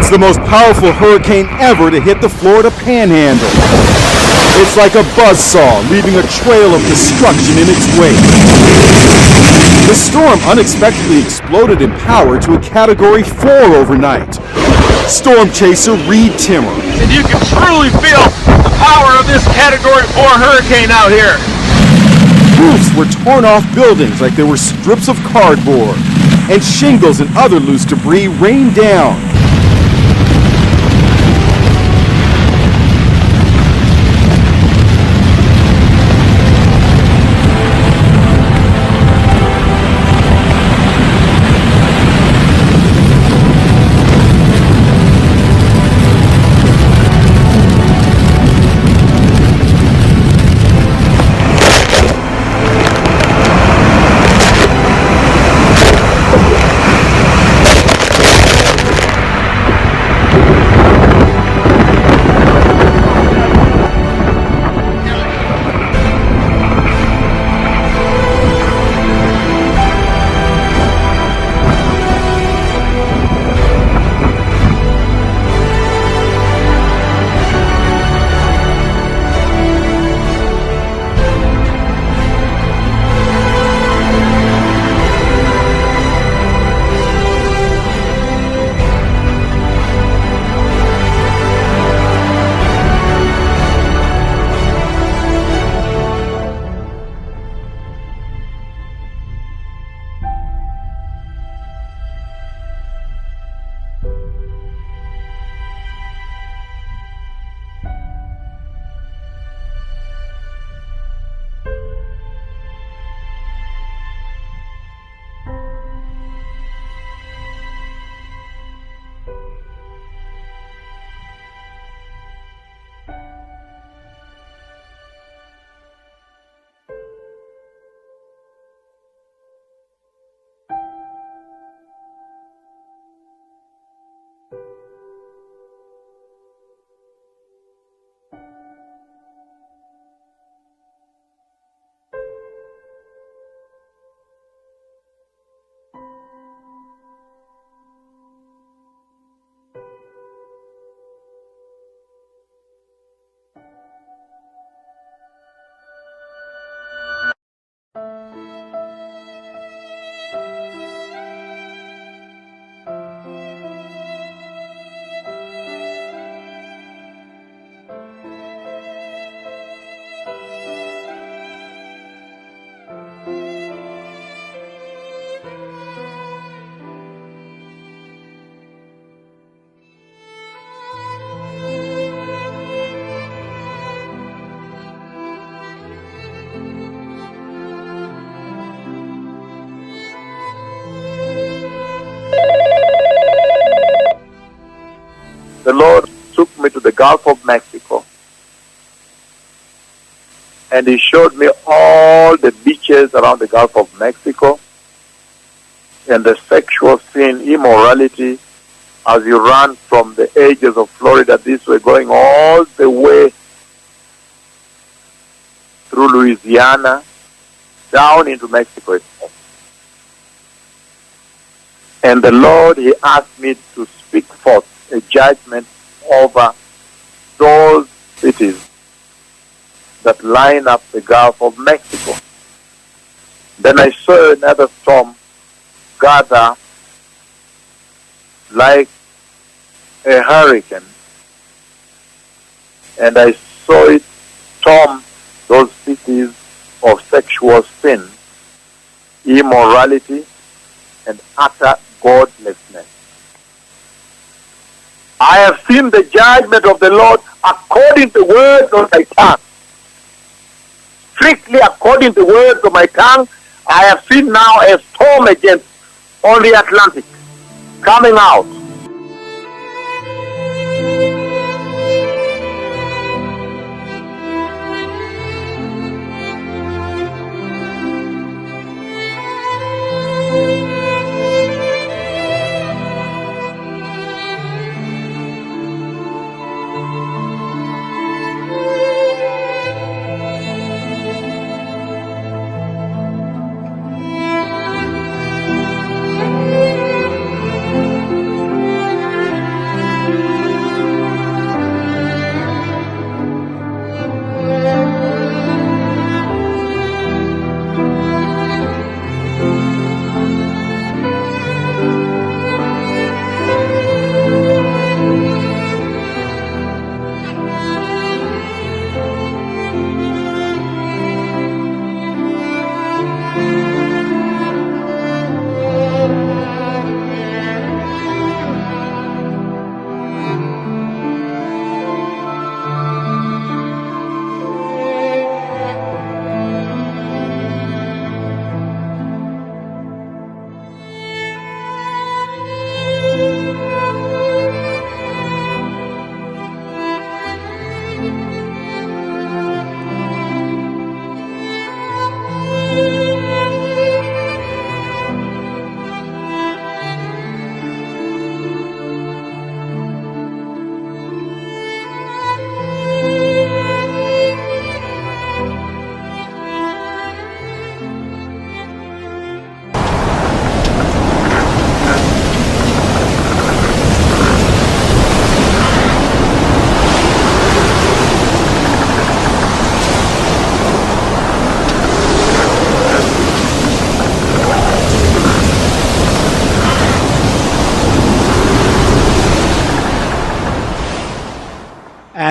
It's the most powerful hurricane ever to hit the Florida Panhandle. It's like a buzzsaw, leaving a trail of destruction in its wake. The storm unexpectedly exploded in power to a Category 4 overnight. Storm chaser Reed Timmer. And you can truly feel the power of this Category 4 hurricane out here. Roofs were torn off buildings like they were strips of cardboard, and shingles and other loose debris rained down. The Lord took me to the Gulf of Mexico, and He showed me all the beaches around the Gulf of Mexico and the sexual sin, immorality, as you run from the edges of Florida this way, going all the way through Louisiana, down into Mexico itself. And the Lord, He asked me to speak forth a judgment over those cities that line up the Gulf of Mexico. Then I saw another storm gather like a hurricane, and I saw it storm those cities of sexual sin, immorality, and utter godlessness. I have seen the judgment of the Lord according to the words of my tongue. Strictly according to the words of my tongue, I have seen now a storm against on the Atlantic coming out.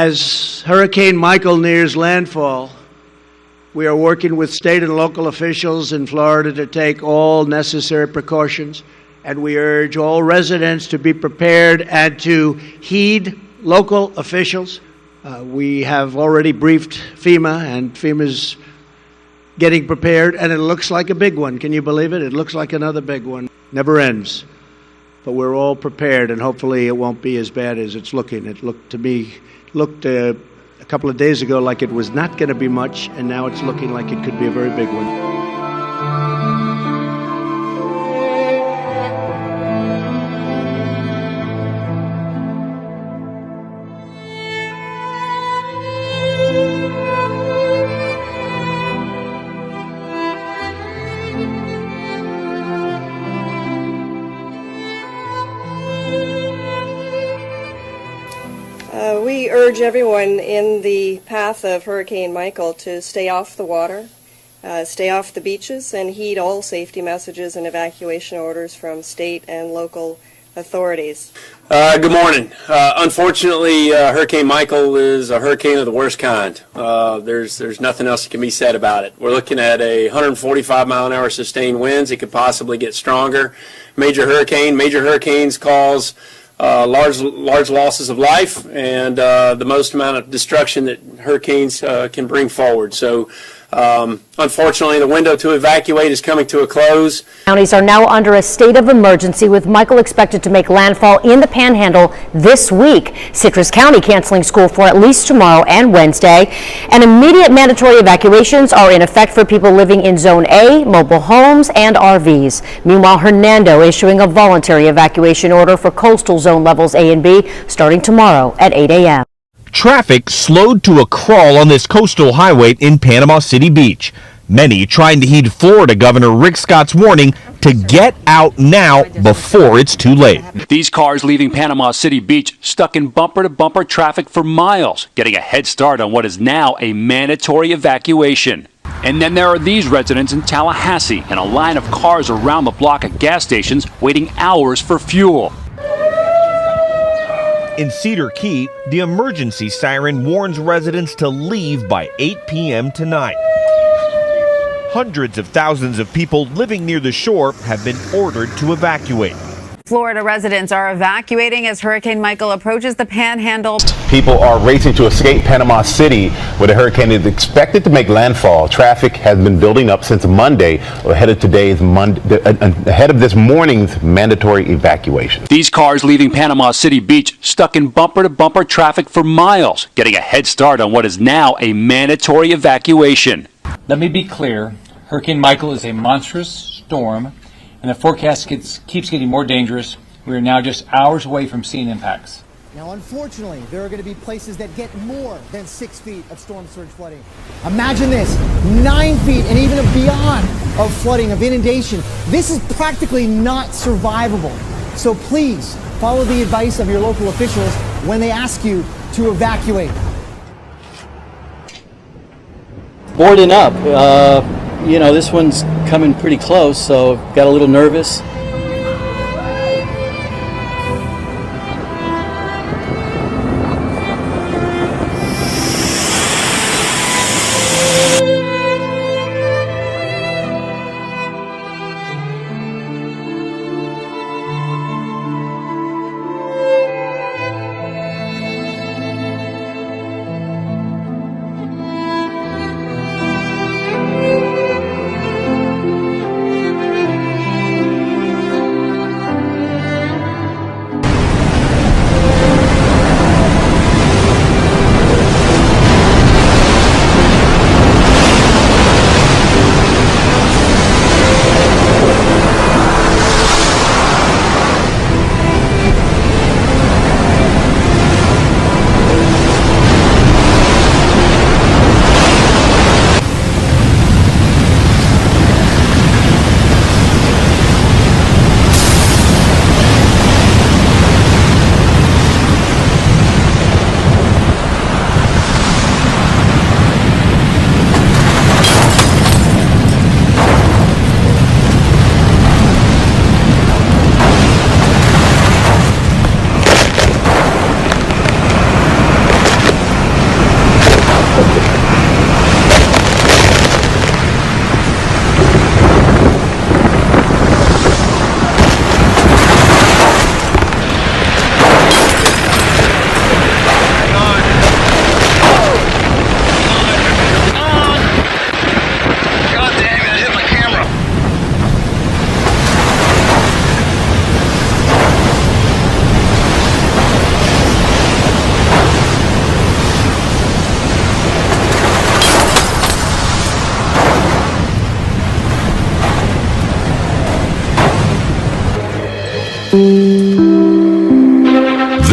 As Hurricane Michael nears landfall, we are working with state and local officials in Florida to take all necessary precautions, and we urge all residents to be prepared and to heed local officials. We have already briefed FEMA, and FEMA's getting prepared, and it looks like a big one. Can you believe it? It looks like another big one. Never ends. But we're all prepared, and hopefully it won't be as bad as it's looking. It looked to me, a couple of days ago like it was not going to be much, and now it's looking like it could be a very big one. We urge everyone in the path of Hurricane Michael to stay off the water, stay off the beaches, and heed all safety messages and evacuation orders from state and local authorities. Good morning. Unfortunately, Hurricane Michael is a hurricane of the worst kind. There's nothing else that can be said about it. We're looking at 145 mile an hour sustained winds. It could possibly get stronger. Major hurricanes cause large losses of life and the most amount of destruction that hurricanes can bring forward. So unfortunately, the window to evacuate is coming to a close. Counties are now under a state of emergency, with Michael expected to make landfall in the Panhandle this week. Citrus County canceling school for at least tomorrow and Wednesday. And immediate mandatory evacuations are in effect for people living in Zone A, mobile homes, and RVs. Meanwhile, Hernando issuing a voluntary evacuation order for coastal zone levels A and B starting tomorrow at 8 a.m. Traffic slowed to a crawl on this coastal highway in Panama City Beach. Many trying to heed Florida Governor Rick Scott's warning to get out now before it's too late. These cars leaving Panama City Beach stuck in bumper-to-bumper traffic for miles, getting a head start on what is now a mandatory evacuation. And then there are these residents in Tallahassee and a line of cars around the block at gas stations waiting hours for fuel. In Cedar Key, the emergency siren warns residents to leave by 8 p.m. tonight. Hundreds of thousands of people living near the shore have been ordered to evacuate. Florida residents are evacuating as Hurricane Michael approaches the Panhandle. People are racing to escape Panama City, where the hurricane is expected to make landfall. Traffic has been building up since Monday, ahead of this morning's mandatory evacuation. These cars leaving Panama City Beach stuck in bumper-to-bumper traffic for miles, getting a head start on what is now a mandatory evacuation. Let me be clear. Hurricane Michael is a monstrous storm, and the forecast keeps getting more dangerous. We are now just hours away from seeing impacts. Now, unfortunately, there are going to be places that get more than 6 feet of storm surge flooding. Imagine this, 9 feet and even beyond of flooding, of inundation. This is practically not survivable. So please follow the advice of your local officials when they ask you to evacuate. Boarding up. You know, this one's coming pretty close, so got a little nervous.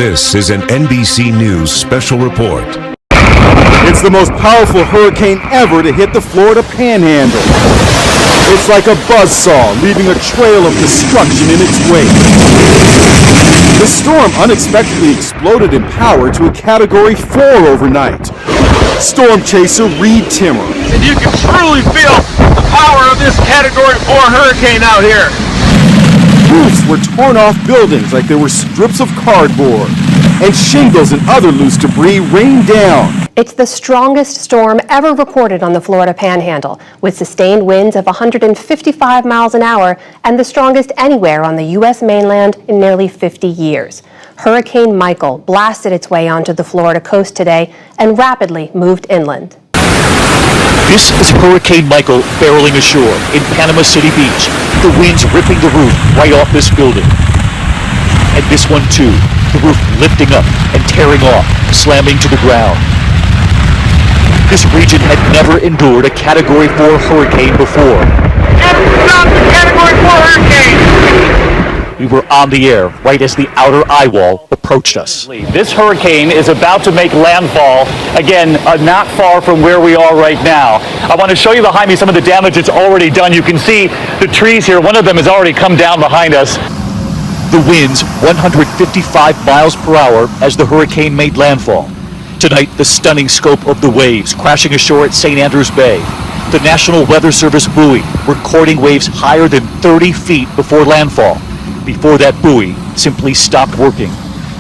This is an NBC News special report. It's the most powerful hurricane ever to hit the Florida Panhandle. It's like a buzzsaw, leaving a trail of destruction in its wake. The storm unexpectedly exploded in power to a Category 4 overnight. Storm chaser Reed Timmer. And you can truly feel the power of this Category 4 hurricane out here. Roofs were torn off buildings like they were strips of cardboard, and shingles and other loose debris rained down. It's the strongest storm ever recorded on the Florida Panhandle, with sustained winds of 155 miles an hour and the strongest anywhere on the U.S. mainland in nearly 50 years. Hurricane Michael blasted its way onto the Florida coast today and rapidly moved inland. This is Hurricane Michael barreling ashore in Panama City Beach. The winds ripping the roof right off this building. And this one too, the roof lifting up and tearing off, slamming to the ground. This region had never endured a Category 4 hurricane before. Stop the Category 4 hurricane! We were on the air right as the outer eye wall approached us. This hurricane is about to make landfall, again, not far from where we are right now. I want to show you behind me some of the damage it's already done. You can see the trees here. One of them has already come down behind us. The winds 155 miles per hour as the hurricane made landfall. Tonight, the stunning scope of the waves crashing ashore at St. Andrews Bay. The National Weather Service buoy recording waves higher than 30 feet before landfall. Before that buoy simply stopped working.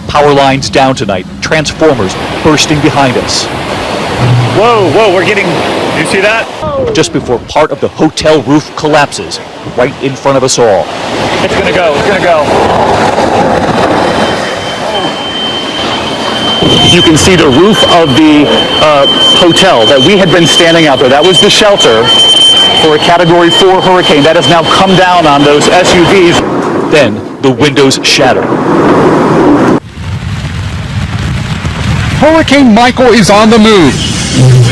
Power lines down tonight, transformers bursting behind us. Whoa, we're getting, you see that? Just before part of the hotel roof collapses, right in front of us all. It's gonna go. You can see the roof of the hotel that we had been standing out there. That was the shelter for a Category 4 hurricane. That has now come down on those SUVs. Then the windows shatter. Hurricane Michael is on the move.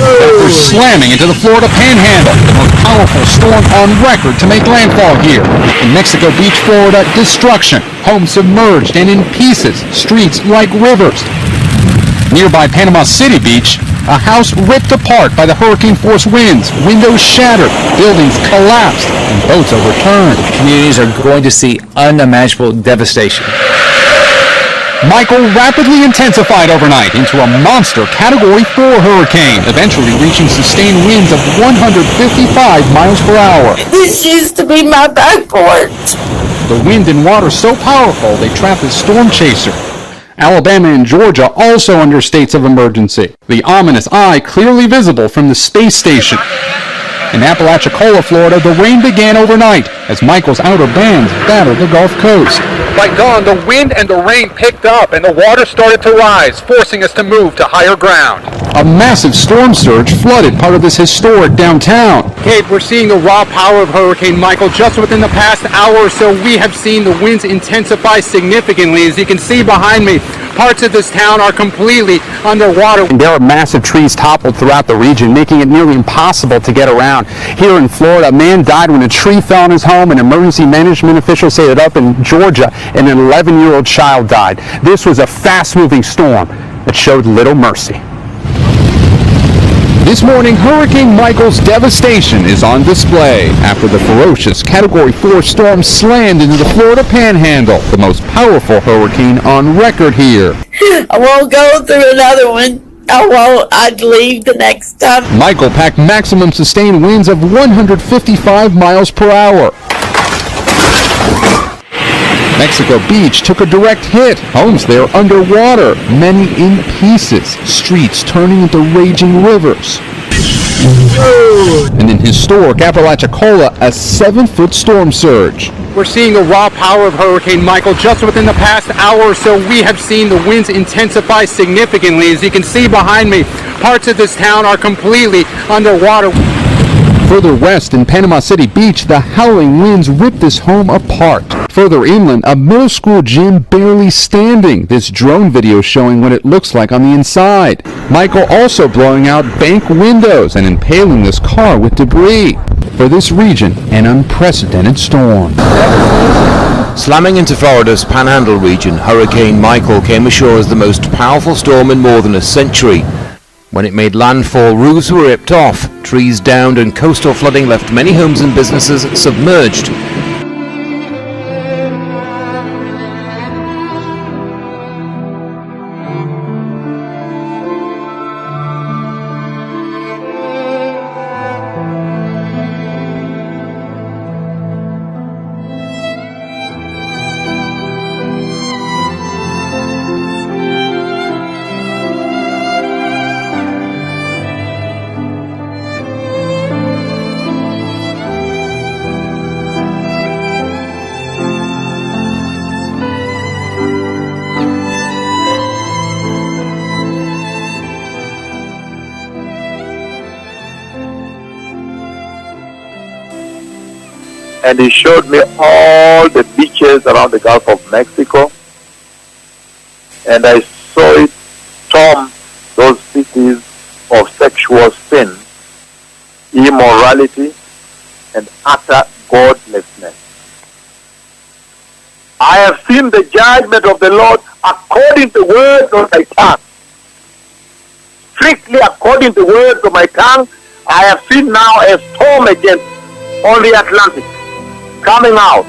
After slamming into the Florida Panhandle, the most powerful storm on record to make landfall here. In Mexico Beach, Florida, destruction. Homes submerged and in pieces. Streets like rivers. Nearby Panama City Beach, a house ripped apart by the hurricane force winds, windows shattered, buildings collapsed, and boats overturned. Communities are going to see unimaginable devastation. Michael rapidly intensified overnight into a monster Category 4 hurricane, eventually reaching sustained winds of 155 miles per hour. This used to be my backport. The wind and water so powerful they trapped the storm chaser. Alabama and Georgia also under states of emergency. The ominous eye clearly visible from the space station. In Apalachicola, Florida, the rain began overnight as Michael's outer bands battered the Gulf Coast. By dawn, the wind and the rain picked up and the water started to rise, forcing us to move to higher ground. A massive storm surge flooded part of this historic downtown. Kate, we're seeing the raw power of Hurricane Michael. Just within the past hour or so, we have seen the winds intensify significantly. As you can see behind me, parts of this town are completely underwater. And there are massive trees toppled throughout the region, making it nearly impossible to get around. Here in Florida, a man died when a tree fell on his home, and emergency management officials say that up in Georgia, and an 11-year-old child died. This was a fast-moving storm that showed little mercy. This morning, Hurricane Michael's devastation is on display after the ferocious Category 4 storm slammed into the Florida Panhandle, the most powerful hurricane on record here. I won't go through another one. I'd leave the next time. Michael packed maximum sustained winds of 155 miles per hour. Mexico Beach took a direct hit. Homes there underwater, many in pieces. Streets turning into raging rivers. And in historic Apalachicola, a 7-foot storm surge. We're seeing the raw power of Hurricane Michael. Just within the past hour or so, we have seen the winds intensify significantly. As you can see behind me, parts of this town are completely underwater. Further west in Panama City Beach, the howling winds ripped this home apart. Further inland, a middle school gym barely standing. This drone video showing what it looks like on the inside. Michael also blowing out bank windows and impaling this car with debris. For this region, an unprecedented storm. Slamming into Florida's Panhandle region, Hurricane Michael came ashore as the most powerful storm in more than a century. When it made landfall, roofs were ripped off, trees downed, and coastal flooding left many homes and businesses submerged. And he showed me all the beaches around the Gulf of Mexico. And I saw it storm those cities of sexual sin, immorality, and utter godlessness. I have seen the judgment of the Lord according to the words of my tongue. Strictly according to the words of my tongue, I have seen now a storm against on the Atlantic coming out.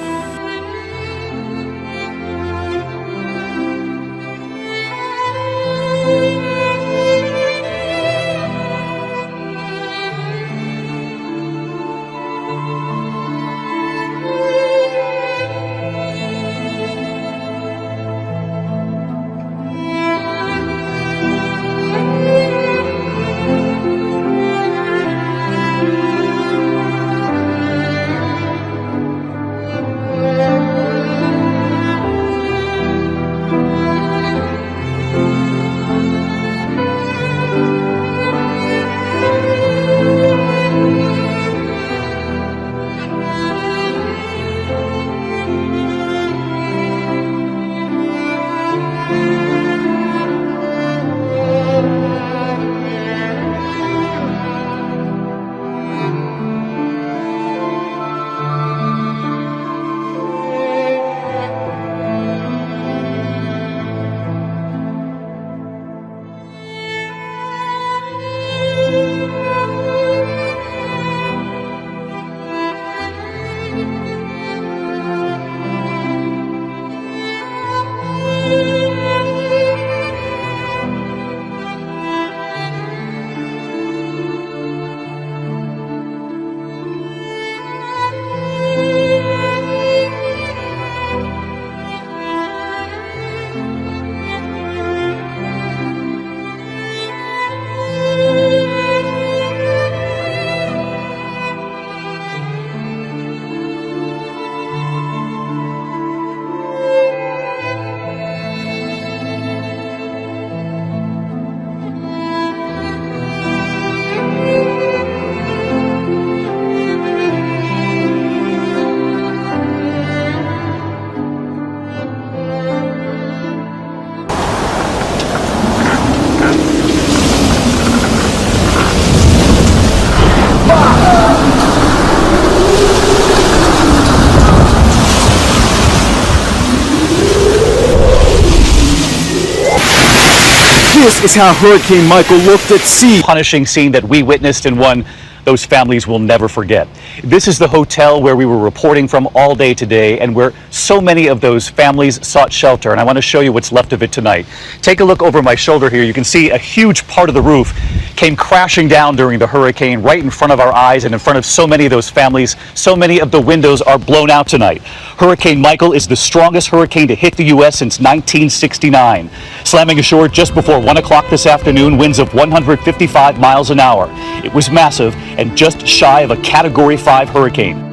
This is how Hurricane Michael looked at sea. Punishing scene that we witnessed and one those families will never forget. This is the hotel where we were reporting from all day today and where so many of those families sought shelter. And I want to show you what's left of it tonight. Take a look over my shoulder here. You can see a huge part of the roof came crashing down during the hurricane right in front of our eyes and in front of so many of those families. So many of the windows are blown out tonight. Hurricane Michael is the strongest hurricane to hit the U.S. since 1969. Slamming ashore just before 1 o'clock this afternoon, winds of 155 miles an hour. It was massive and just shy of a Category 5 hurricane.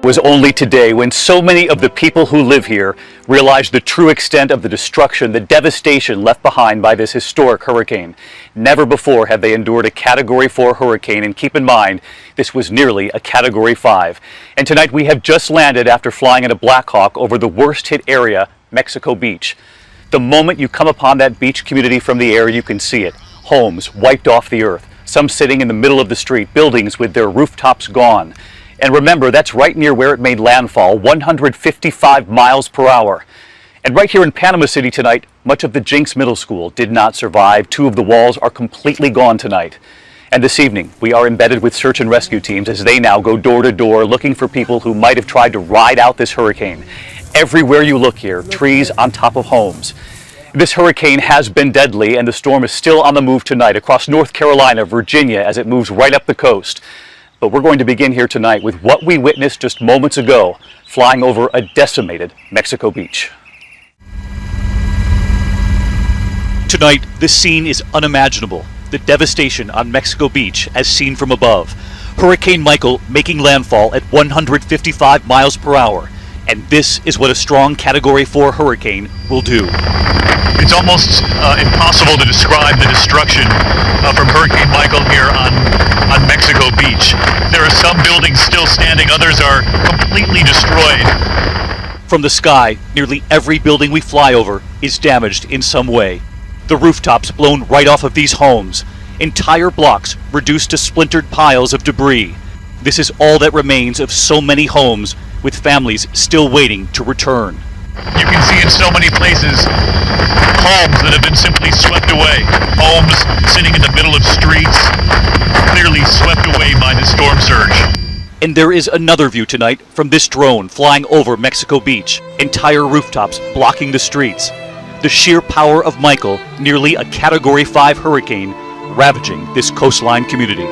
Was only today when so many of the people who live here realized the true extent of the destruction, the devastation left behind by this historic hurricane. Never before have they endured a Category 4 hurricane, and keep in mind, this was nearly a Category 5. And tonight we have just landed after flying in a Black Hawk over the worst hit area, Mexico Beach. The moment you come upon that beach community from the air, you can see it. Homes wiped off the earth, some sitting in the middle of the street, buildings with their rooftops gone. And remember, that's right near where it made landfall, 155 miles per hour. And right here in Panama City tonight, much of the Jinx Middle School did not survive. 2 of the walls are completely gone tonight. And this evening, we are embedded with search and rescue teams as they now go door to door looking for people who might have tried to ride out this hurricane. Everywhere you look here, trees on top of homes. This hurricane has been deadly, and the storm is still on the move tonight across North Carolina, Virginia, as it moves right up the coast. But we're going to begin here tonight with what we witnessed just moments ago, flying over a decimated Mexico Beach. Tonight, the scene is unimaginable. The devastation on Mexico Beach as seen from above. Hurricane Michael making landfall at 155 miles per hour. And this is what a strong Category 4 hurricane will do. It's almost impossible to describe the destruction from Hurricane Michael here on Mexico Beach. There are some buildings still standing, others are completely destroyed. From the sky, nearly every building we fly over is damaged in some way. The rooftops blown right off of these homes. Entire blocks reduced to splintered piles of debris. This is all that remains of so many homes, with families still waiting to return. You can see in so many places homes that have been simply swept away. Homes sitting in the middle of streets, clearly swept away by the storm surge. And there is another view tonight from this drone flying over Mexico Beach. Entire rooftops blocking the streets. The sheer power of Michael, nearly a Category 5 hurricane, ravaging this coastline community.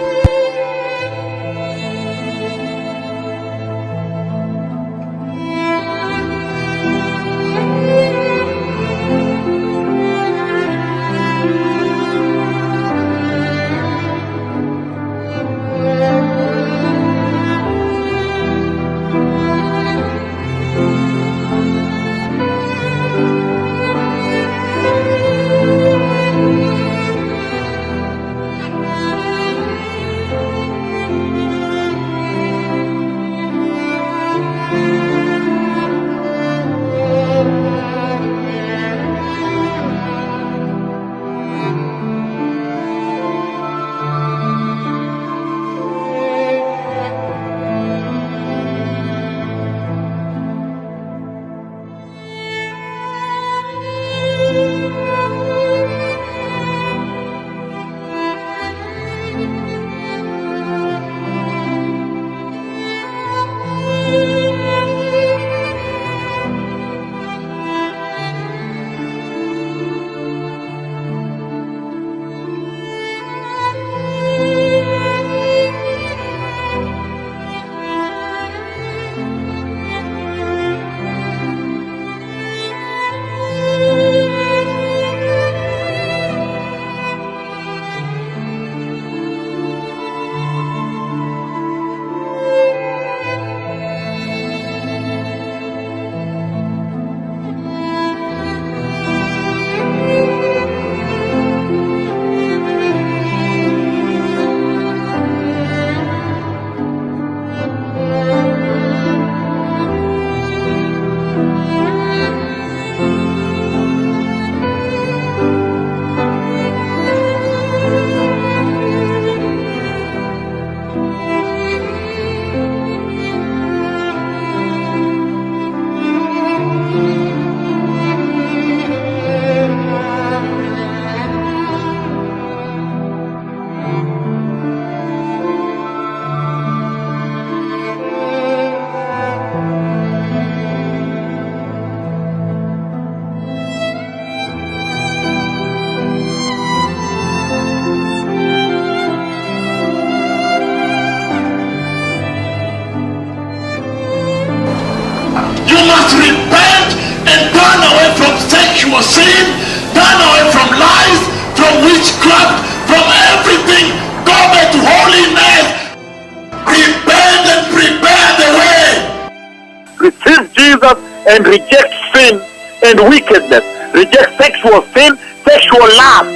and reject sin and wickedness. Reject sexual sin, sexual lust.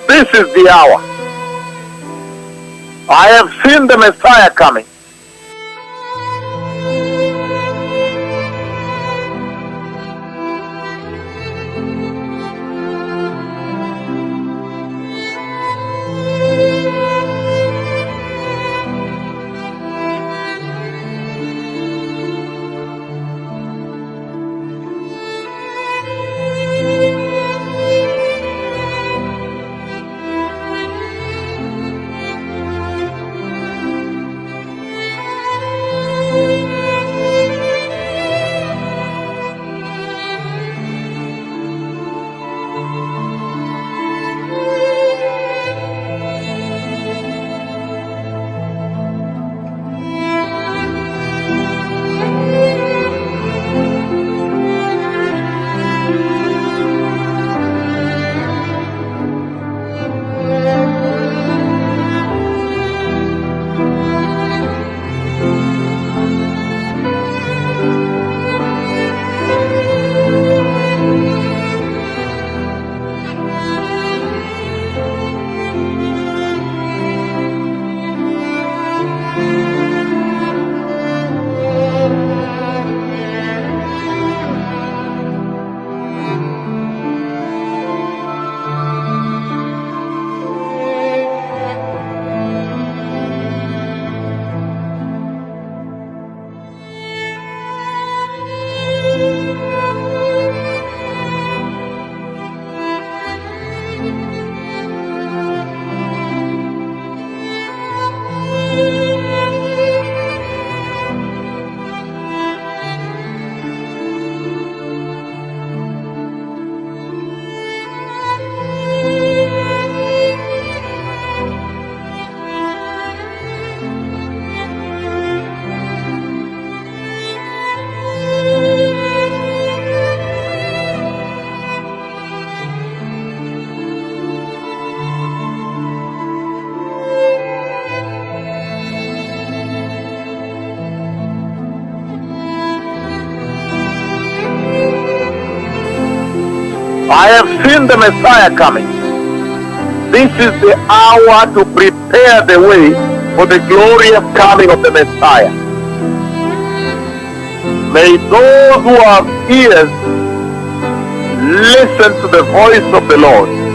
This is the hour. I have seen the Messiah coming. I have seen the Messiah coming. This is the hour to prepare the way for the glorious coming of the Messiah. May those who have ears listen to the voice of the Lord.